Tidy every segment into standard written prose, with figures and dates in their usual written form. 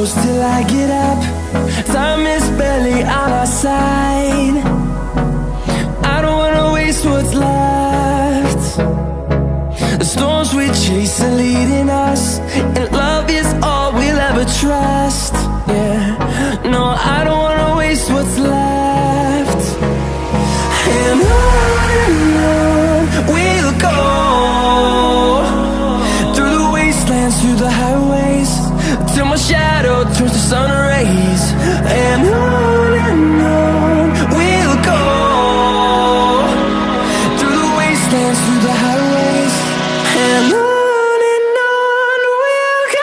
close till I get up. Time is barely on our side. I don't wanna waste what's left. The storms we chase are leading us, and love is all we'll ever trust. Yeah, no, I don't wanna waste what's left. And on we'll go, through the wastelands, through the highways, till my shadow turns to sun rays. And on we'll go, through the wastelands, through the highways, and on we'll go.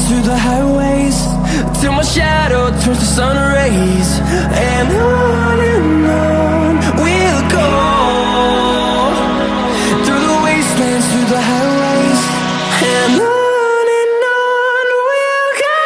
Through the highways, till my shadow turns to sun rays. And on we'll go, through the wastelands, through the highways, and on we'll go.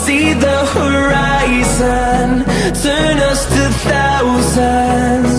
See the horizon, turn us to thousands.